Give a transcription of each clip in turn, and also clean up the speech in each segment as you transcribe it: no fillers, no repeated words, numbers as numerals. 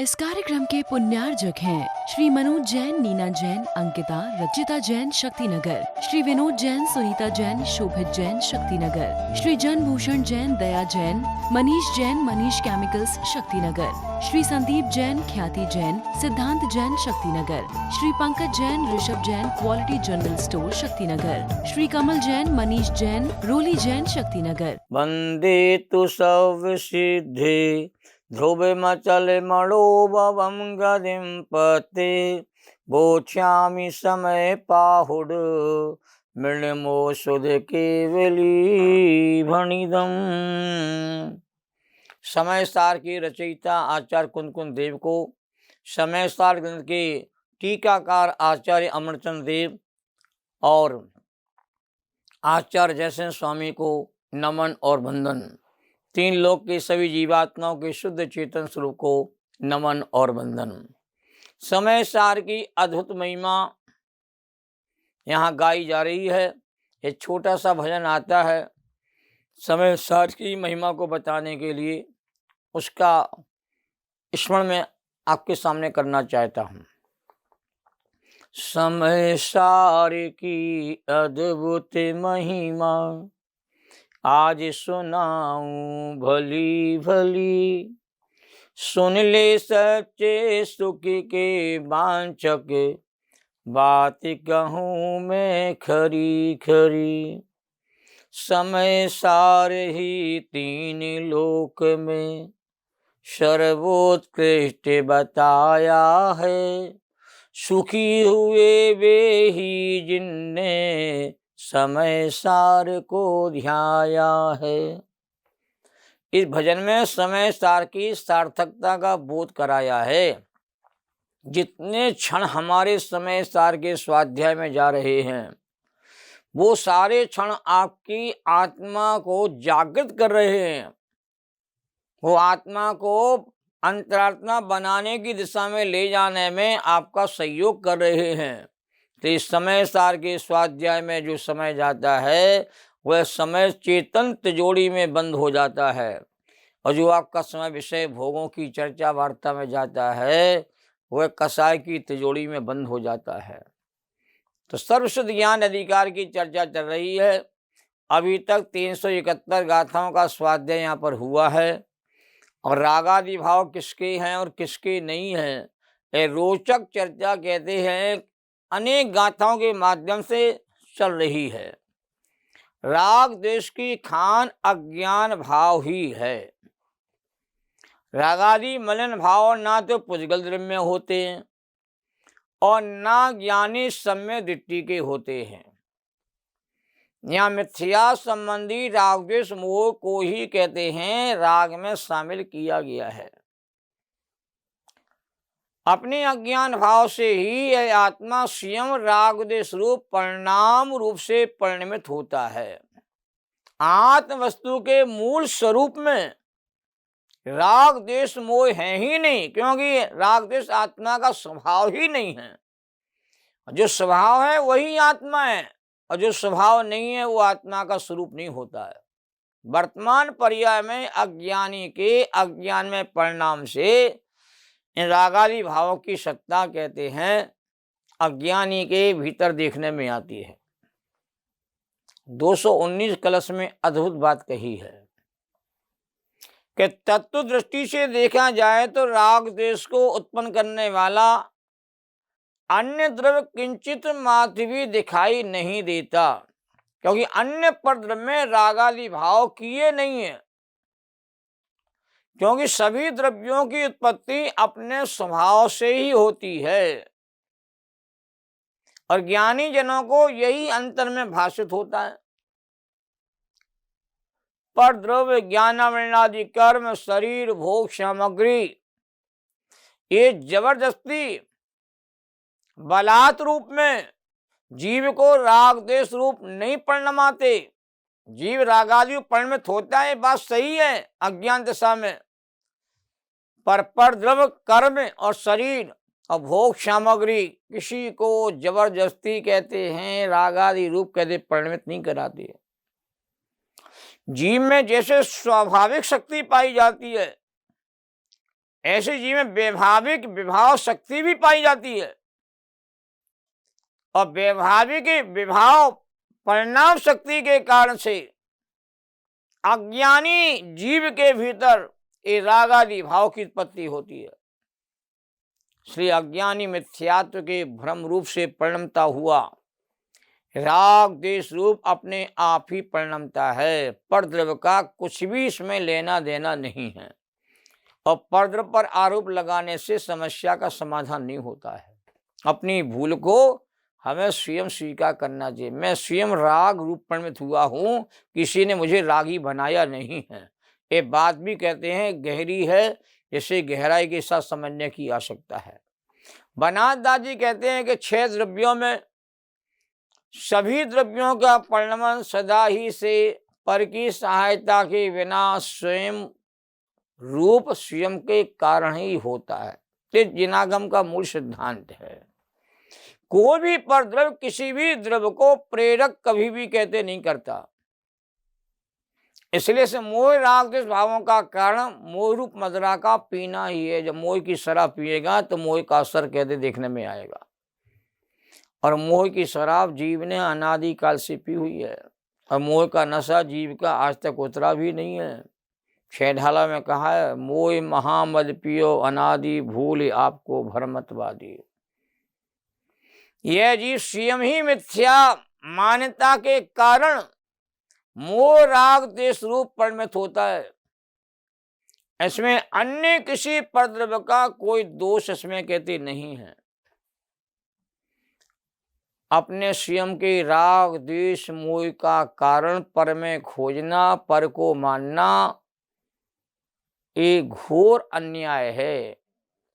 इस कार्यक्रम के पुण्यार्जक हैं Shri Manoj Jain, Neena Jain, Ankita, Rachita Jain, Shaktinagar, Shri Vinod Jain, Sunita Jain, Shobhit Jain, Shaktinagar, Shri Janbhushan Jain, Daya Jain, Manish Jain, Manish chemicals, Shaktinagar, Shri Sandeep Jain, Khyati Jain, Siddhant Jain, Shaktinagar, Shri Pankaj Jain, Rishabh Jain, quality general store, Shaktinagar, Shri Kamal Jain, Manish Jain, Roli Jain, Shaktinagar. वंदे तु सौविसिद्धि ध्रुवमचल मणोभवं गतिं पते बोध्यामि समय पाहुड मृणमो सुध केवली भणिदम। समय सार के रचयिता आचार्य कुंद देव को, समय सार ग्रंथ के टीकाकार आचार्य अमरचंद देव और आचार्य जयसेन स्वामी को नमन और वंदन। तीन लोक के सभी जीवात्माओं के शुद्ध चेतन स्वरूप को नमन और वंदन। समय सार की अद्भुत महिमा यहाँ गाई जा रही है। एक छोटा सा भजन आता है समय सार की महिमा को बताने के लिए, उसका स्मरण मैं आपके सामने करना चाहता हूँ। समय सार की अद्भुत महिमा आज सुनाऊं भली भली, सुन ले सच्चे सुख के वांछक, बात कहूँ मैं खरी खरी। समय सार ही तीन लोक में सर्वोत्कृष्ट बताया है, सुखी हुए वे ही जिनने समय सार को ध्याया है। इस भजन में समय सार की सार्थकता का बोध कराया है। जितने क्षण हमारे समय सार के स्वाध्याय में जा रहे हैं, वो सारे क्षण आपकी आत्मा को जागृत कर रहे हैं, वो आत्मा को अंतरात्मा बनाने की दिशा में ले जाने में आपका सहयोग कर रहे हैं। तो इस समय सार के स्वाध्याय में जो समय जाता है, वह समय चेतन तिजोरी में बंद हो जाता है, और जो आपका समय विषय भोगों की चर्चा वार्ता में जाता है, वह कसाय की तिजोरी में बंद हो जाता है। तो सर्वशुद्ध ज्ञान अधिकार की चर्चा चल रही है। अभी तक 371 गाथाओं का स्वाध्याय यहाँ पर हुआ है, और रागादि भाव किसके हैं और किसके नहीं हैं, ये रोचक चर्चा कहते हैं अनेक गाथाओं के माध्यम से चल रही है। राग देश की खान अज्ञान भाव ही है। रागादि मलिन भाव ना तो पुजगल द्रव्य होते हैं और ना ज्ञानी सम्य दृष्टि के होते हैं। यहाँ मिथ्या संबंधी राग द्वेष मोह को ही कहते हैं राग में शामिल किया गया है। अपने अज्ञान भाव से ही यह आत्मा स्वयं राग देश रूप परिणाम रूप से परिणमित होता है। आत्म वस्तु के मूल स्वरूप में राग देश मोह है ही नहीं, क्योंकि राग देश आत्मा का स्वभाव ही नहीं है। जो स्वभाव है वही आत्मा है, और जो स्वभाव नहीं है वो आत्मा का स्वरूप नहीं होता है। वर्तमान पर्याय में अज्ञानी के अज्ञान में परिणाम से इन रागादि भावों की सत्ता कहते हैं अज्ञानी के भीतर देखने में आती है। 219 कलश में अद्भुत बात कही है कि तत्व दृष्टि से देखा जाए तो राग देश को उत्पन्न करने वाला अन्य द्रव्य किंचित मात्र भी दिखाई नहीं देता, क्योंकि अन्य पर द्रव्य में रागादि भाव किए नहीं है। क्योंकि सभी द्रव्यों की उत्पत्ति अपने स्वभाव से ही होती है, और ज्ञानी जनों को यही अंतर में भाषित होता है। पर द्रव्य ज्ञानावरणादि कर्म शरीर भोग सामग्री ये जबरदस्ती बलात् रूप में जीव को राग देश रूप नहीं परिणमाते। जीव रागादि परिणमित होता है, बात सही है अज्ञान दशा में, पर द्रव्य कर्म और शरीर और भोग सामग्री किसी को जबरदस्ती कहते हैं रागादि रूप कहते परिणमित नहीं कराते। जीव में जैसे स्वाभाविक शक्ति पाई जाती है, ऐसे जीव में वैभाविक विभाव शक्ति भी पाई जाती है, और वैभाविक विभाव परिणाम शक्ति के कारण से अज्ञानी जीव के भीतर ये राग आदि भाव की उत्पत्ति होती है। श्री अज्ञानी मिथ्यात्व के भ्रम रूप से परिणमता हुआ राग देश रूप अपने आप ही परिणमता है। परद्रव्य का कुछ भी इसमें लेना देना नहीं है, और परद्रव्य पर आरोप लगाने से समस्या का समाधान नहीं होता है। अपनी भूल को हमें स्वयं स्वीकार करना चाहिए। मैं स्वयं राग रूप परिणमित हुआ हूँ, किसी ने मुझे रागी बनाया नहीं है। ये बात भी कहते हैं गहरी है, जिसे गहराई के साथ समझने की आवश्यकता है। बनारस दास जी कहते हैं कि 6 द्रव्यों में सभी द्रव्यों का परिणमन सदा ही से पर की सहायता के बिना स्वयं रूप स्वयं के कारण ही होता है। ये जिनागम का मूल सिद्धांत है। कोई भी परद्रव्य किसी भी द्रव्य को प्रेरक कभी भी कहते नहीं करता। इसलिए से मोह राग देश भावों का कारण मोह रूप मदिरा का पीना ही है। जब मोह की शराब पिएगा तो मोह का असर कहते देखने में आएगा, और मोह की शराब जीव ने अनादि काल से पी हुई है, और मोह का नशा जीव का आज तक उतरा भी नहीं है। छेढाला में कहा है, मोह महामद पियो अनादि भूल आपको भ्रमतवादी। यह जीव स्वयं ही मिथ्या मान्यता के कारण मोह राग देश रूप परिणमित होता है। इसमें अन्य किसी परद्रव्य का कोई दोष इसमें कहते नहीं है। अपने स्वयं के राग द्वेष मोह का कारण पर में खोजना, पर को मानना, ये घोर अन्याय है।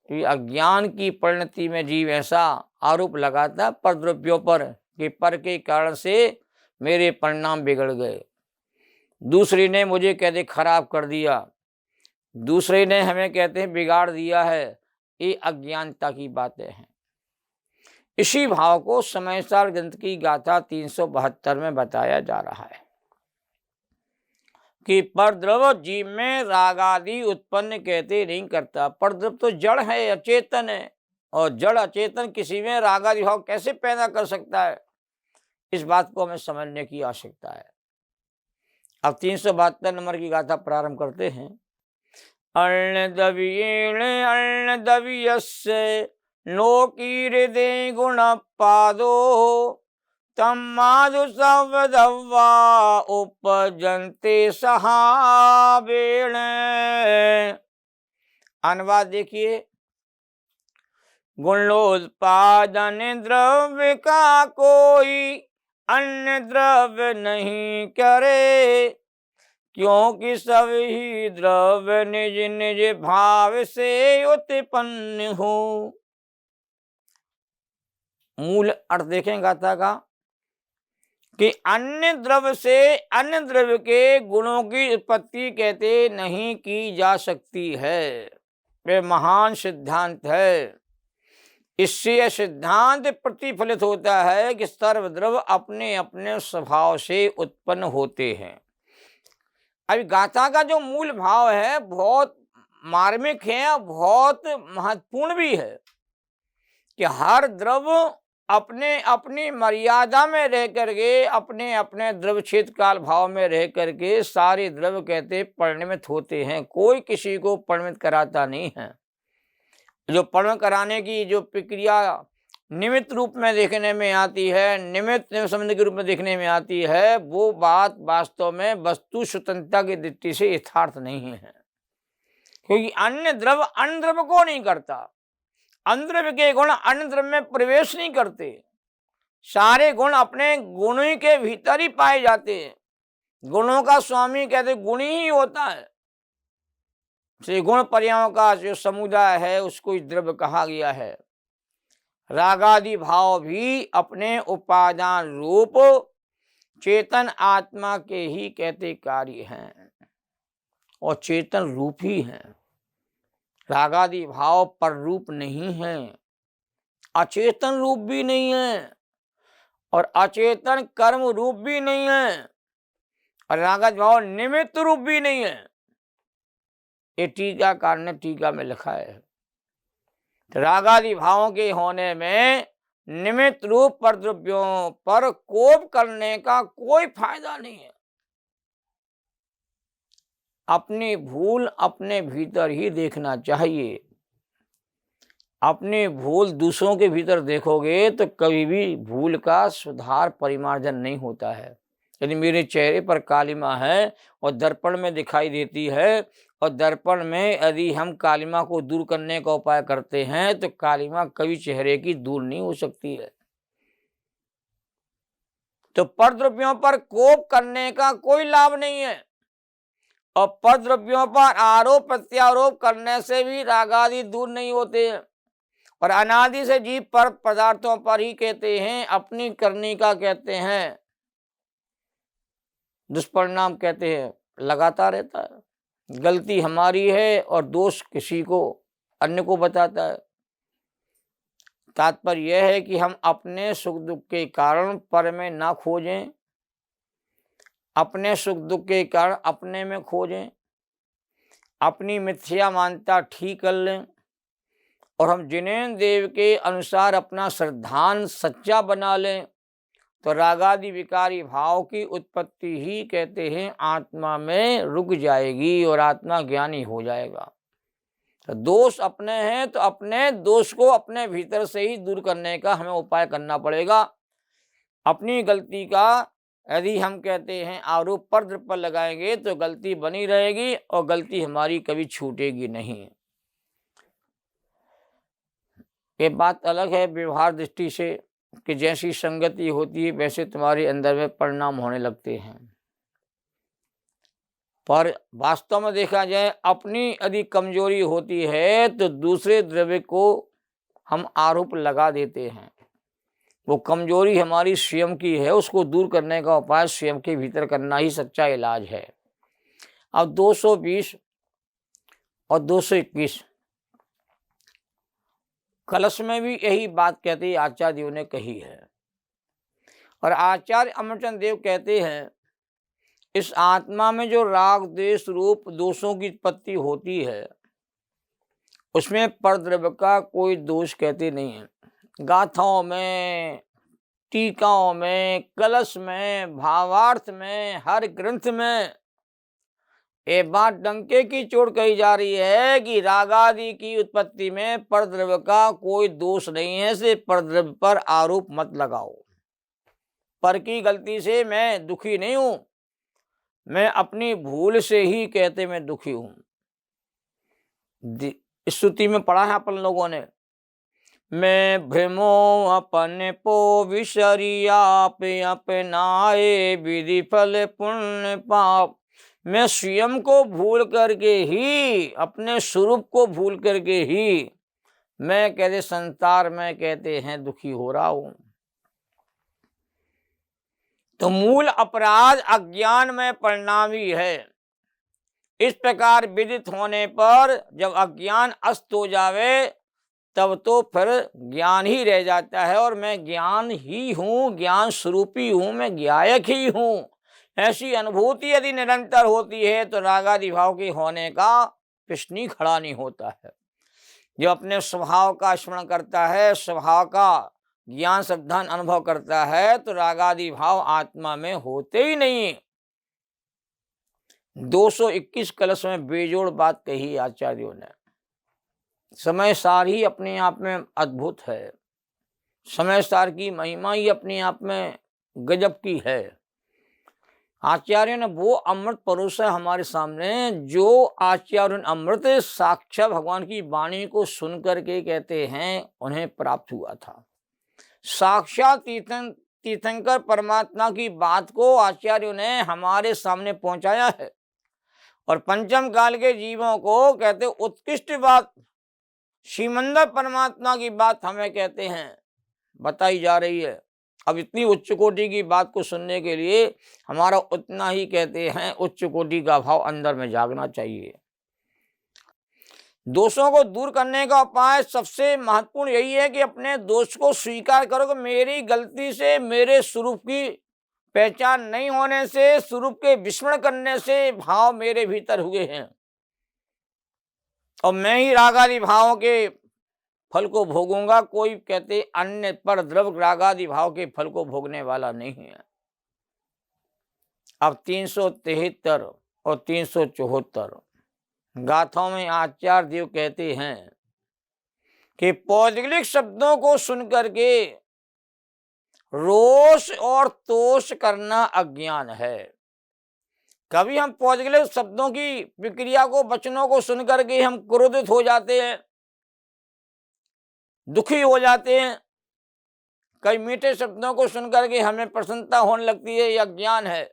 ये अज्ञान की परिणति में जीव ऐसा आरोप लगाता है परद्रव्यों पर कि पर के कारण से मेरे परिणाम बिगड़ गए, दूसरे ने मुझे कहते खराब कर दिया, दूसरे ने हमें कहते हैं बिगाड़ दिया है। ये अज्ञानता की बातें हैं। इसी भाव को समयसार ग्रंथ की गाथा 372 में बताया जा रहा है कि परद्रव्य जीव में राग आदि उत्पन्न कहते नहीं करता। परद्रव्य तो जड़ है, अचेतन है, और जड़ अचेतन किसी में राग आदि भाव कैसे पैदा कर सकता है, इस बात को हमें समझने की आवश्यकता है। अब 372 नंबर की गाथा प्रारंभ करते हैं। अर्णदवीण अर्णदवीयस्य लोकीहृदय गुण पादो तम माधु सवदव्वा उपजंते सहावेण। अनुवाद देखिए। गुणोत्पादन द्रव्य का कोई अन्य द्रव्य नहीं करे, क्योंकि सब ही द्रव्य निज निज भाव से उत्पन्न हो। मूल अर्थ देखें गाथा का कि अन्य द्रव्य से अन्य द्रव्य के गुणों की उत्पत्ति कहते नहीं की जा सकती है। वे महान सिद्धांत है। इससे यह सिद्धांत प्रतिफलित होता है कि सर्वद्रव्य अपने अपने स्वभाव से उत्पन्न होते हैं। अभी गाथा का जो मूल भाव है बहुत मार्मिक है और बहुत महत्वपूर्ण भी है कि हर द्रव्य अपने अपनी मर्यादा में रह करके अपने अपने द्रव्य क्षेत्र काल भाव में रह करके सारे द्रव्य कहते परिणमित होते हैं। कोई किसी को परिणमित कराता नहीं है। जो परिणमित कराने की जो प्रक्रिया निमित्त रूप में देखने में आती है, निमित्त संबंध के रूप में देखने में आती है, वो बात वास्तव में वस्तु स्वतंत्रता की दृष्टि से यथार्थ नहीं है। क्योंकि अन्य द्रव्य अन्य द्रव्य को नहीं करता, अन्य द्रव्य के गुण अन्य द्रव्य में प्रवेश नहीं करते। सारे गुण अपने गुण ही के भीतर ही पाए जाते हैं। गुणों का स्वामी कहते गुणी ही होता है। श्री गुण पर्यायों का जो समुदाय है उसको द्रव्य कहा गया है। रागादि भाव भी अपने उपादान रूप चेतन आत्मा के ही कहते कार्य हैं और चेतन रूप ही हैं। रागादि भाव पर रूप नहीं है, अचेतन रूप भी नहीं है और अचेतन कर्म रूप भी नहीं है और रागादि भाव निमित्त रूप भी नहीं है। ये टीकाकार ने टीका में लिखा है। तो रागादि भावों के होने में निमित्त रूप परद्रव्यों पर कोप करने का कोई फायदा नहीं है। अपनी भूल अपने भीतर ही देखना चाहिए। अपनी भूल दूसरों के भीतर देखोगे तो कभी भी भूल का सुधार परिमार्जन नहीं होता है। यदि मेरे चेहरे पर कालिमा है और दर्पण में दिखाई देती है, और दर्पण में यदि हम कालिमा को दूर करने का उपाय करते हैं तो कालिमा कभी चेहरे की दूर नहीं हो सकती है। तो परद्रव्यों पर कोप करने का कोई लाभ नहीं है, और परद्रव्यों पर आरोप प्रत्यारोप करने से भी रागादि दूर नहीं होते हैं। और अनादि से जीव पर पदार्थों पर ही कहते हैं, अपनी करनी का कहते हैं, दुष्परिणाम कहते हैं, लगाता रहता है। गलती हमारी है और दोष किसी को अन्य को बताता है। तात्पर्य यह है कि हम अपने सुख दुख के कारण पर में ना खोजें, अपने सुख दुख के कारण अपने में खोजें, अपनी मिथ्या मान्यता ठीक कर लें, और हम जिनेन्द्र देव के अनुसार अपना श्रद्धान सच्चा बना लें, तो रागादि विकारी भाव की उत्पत्ति ही कहते हैं आत्मा में रुक जाएगी और आत्मा ज्ञानी हो जाएगा। तो दोष अपने हैं तो अपने दोष को अपने भीतर से ही दूर करने का हमें उपाय करना पड़ेगा। अपनी गलती का यदि हम कहते हैं आरोप पर लगाएंगे तो गलती बनी रहेगी और गलती हमारी कभी छूटेगी नहीं। ये बात अलग है व्यवहार दृष्टि से कि जैसी संगति होती है वैसे तुम्हारे अंदर में परिणाम होने लगते हैं, पर वास्तव में देखा जाए अपनी यदि कमजोरी होती है तो दूसरे द्रव्य को हम आरोप लगा देते हैं। वो कमजोरी हमारी स्वयं की है, उसको दूर करने का उपाय स्वयं के भीतर करना ही सच्चा इलाज है। अब 220 और 221 कलश में भी यही बात कहते हैं, आचार्यों ने कही है। और आचार्य अमरचंद देव कहते हैं इस आत्मा में जो राग द्वेष रूप दोषों की उत्पत्ति होती है उसमें परद्रव्य का कोई दोष कहते नहीं है। गाथाओं में, टीकाओं में, कलश में, भावार्थ में, हर ग्रंथ में ये बात डंके की चोट कही जा रही है कि रागादि की उत्पत्ति में परद्रव्य का कोई दोष नहीं है, से परद्रव्य पर आरोप मत लगाओ। पर की गलती से मैं दुखी नहीं हूं, मैं अपनी भूल से ही कहते मैं दुखी हूं। स्तुति में पढ़ा है अपन लोगों ने, मैं भ्रमो अपने पो विसरिया अपनाए विधि फल पुण्य पाप। मैं स्वयं को भूल करके ही, अपने स्वरूप को भूल करके ही मैं कहते संसार में कहते हैं दुखी हो रहा हूं। तो मूल अपराध अज्ञान में परिणामी है। इस प्रकार विदित होने पर जब अज्ञान अस्त हो जावे तब तो फिर ज्ञान ही रह जाता है, और मैं ज्ञान ही हूँ, ज्ञान स्वरूपी हूँ, मैं ज्ञायक ही हूँ। ऐसी अनुभूति यदि निरंतर होती है तो रागादि भाव के होने का प्रश्न खड़ा नहीं होता है। जो अपने स्वभाव का स्मरण करता है, स्वभाव का ज्ञान श्रद्धान अनुभव करता है, तो रागादि भाव आत्मा में होते ही नहीं। 221 कलश में बेजोड़ बात कही आचार्यों ने। समय सार ही अपने आप में अद्भुत है, समय सार की महिमा ही अपने आप में गजब की है। आचार्य ने वो अमृत परोसा हमारे सामने, जो आचार्य अमृत साक्षात भगवान की वाणी को सुन करके कहते हैं उन्हें प्राप्त हुआ था। साक्षात तीर्थंकर परमात्मा की बात को आचार्यों ने हमारे सामने पहुंचाया है, और पंचम काल के जीवों को कहते उत्कृष्ट बात, श्रीमंदर परमात्मा की बात हमें कहते हैं बताई जा रही है। अब इतनी उच्च कोटि की बात को सुनने के लिए हमारा उतना ही कहते हैं उच्च कोटि का भाव अंदर में जागना चाहिए। दोषों को दूर करने का उपाय सबसे महत्वपूर्ण यही है कि अपने दोष को स्वीकार करो कि मेरी गलती से, मेरे स्वरूप की पहचान नहीं होने से, स्वरूप के विस्मरण करने से भाव मेरे भीतर हुए हैं। और मैं ही रागादि भावों के फल को भोगूंगा, कोई कहते अन्य पर द्रव्य रागादि भाव के फल को भोगने वाला नहीं है। अब 373 और 374 गाथाओं में आचार्य देव कहते हैं कि पौद्गलिक शब्दों को सुनकर के रोष और तोष करना अज्ञान है। कभी हम पौद्गलिक शब्दों की प्रक्रिया को, वचनों को सुनकर के हम क्रोधित हो जाते हैं, दुखी हो जाते हैं। कई मीठे शब्दों को सुनकर के हमें प्रसन्नता होने लगती है, यह अज्ञान है।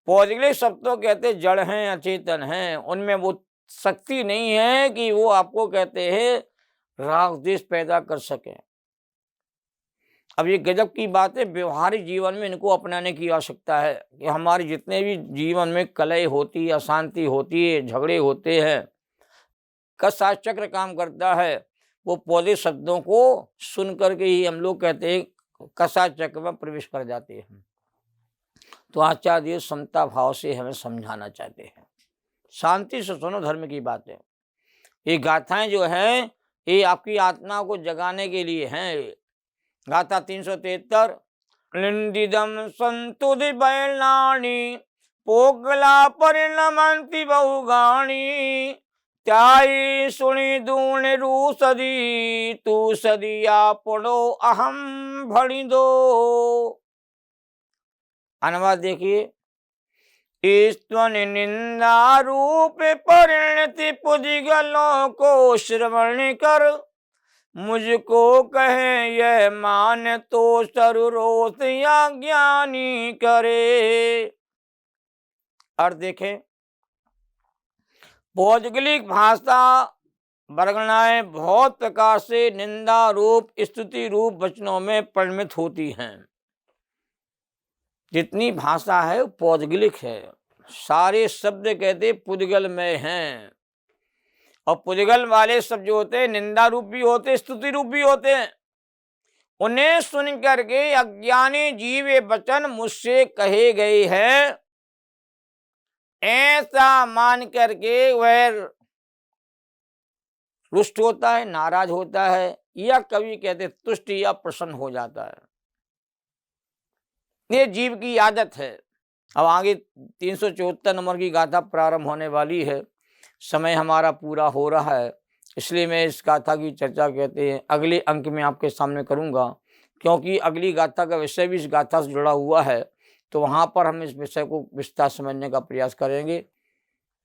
पौद्गलिक शब्दों कहते जड़ हैं, अचेतन हैं, उनमें वो शक्ति नहीं है कि वो आपको कहते हैं राग द्वेष पैदा कर सके। अब ये गजब की बात है, व्यवहारिक जीवन में इनको अपनाने की आवश्यकता है कि हमारे जितने भी जीवन में कलह होती है, अशांति होती है, झगड़े होते हैं, कसा चक्र काम करता है, वो पौधे शब्दों को सुन करके ही हम लोग कहते हैं कसा चक्र में प्रवेश कर जाते हैं। तो आचार्य समता भाव से हमें समझाना चाहते हैं, शांति से सुनो, धर्म की बात है। ये गाथाएं जो हैं ये आपकी आत्मा को जगाने के लिए हैं। गाथा 373 लिंदिदम संतुदि बैलानी पोगला परिणमंति बहुगाणी त्याई सुनी दूण रू सदी तू सदिया पड़ो अहम भड़ी दो। अनुवाद देखिए, ईश्वन निंदा रूप परिणति पुदिगलों को श्रवण कर मुझको कहे यह मान तो सरुरोष या ज्ञानी करे। अर्थ देखें, पौद्गलिक भाषा वर्णनाएं बहुत प्रकार से निंदा रूप, स्तुति रूप वचनों में परिणमित होती हैं। जितनी भाषा है वो पौद्गलिक है, सारे शब्द कहते पुद्गल में हैं। और पुद्गल वाले शब्द जो होते हैं निंदा रूप भी होते, स्तुति रूप भी होते हैं। उन्हें सुन करके अज्ञानी जीव ये वचन मुझसे कहे गए हैं, ऐसा मान करके वह रुष्ट होता है, नाराज होता है, या कभी कहते तुष्ट या प्रसन्न हो जाता है। ये जीव की आदत है। अब आगे 374 नंबर की गाथा प्रारंभ होने वाली है। समय हमारा पूरा हो रहा है, इसलिए मैं इस गाथा की चर्चा कहते हैं अगले अंक में आपके सामने करूंगा, क्योंकि अगली गाथा का विषय भी इस गाथा से जुड़ा हुआ है। तो वहाँ पर हम इस विषय को विस्तार समझने का प्रयास करेंगे।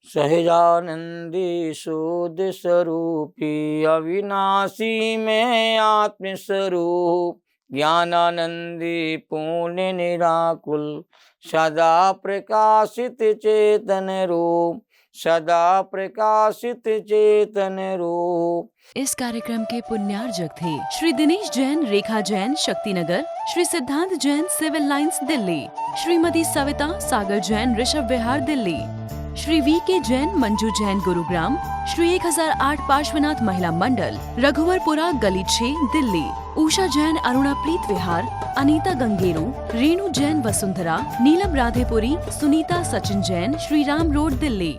सहजानंदी शुद्ध स्वरूपी अविनाशी में आत्मस्वरूप ज्ञानानंदी पूर्ण निराकुल सदा प्रकाशित चेतन रूप, सदा प्रकाशित चेतन रूप। इस कार्यक्रम के पुण्यार्जक थे श्री दिनेश जैन, रेखा जैन, शक्तिनगर, श्री सिद्धांत जैन, सिविल लाइंस, दिल्ली, श्रीमती सविता सागर जैन, ऋषभ विहार, दिल्ली, श्री वी.के. जैन, मंजू जैन, गुरुग्राम, श्री 1008 पार्श्वनाथ महिला मंडल, रघुवरपुरा, गली 6, दिल्ली, उषा जैन, अरुणा प्रीत विहार, अनीता गंगेरू, रेणु जैन, वसुंधरा, नीलम राधेपुरी, सुनीता सचिन जैन, श्री राम रोड, दिल्ली।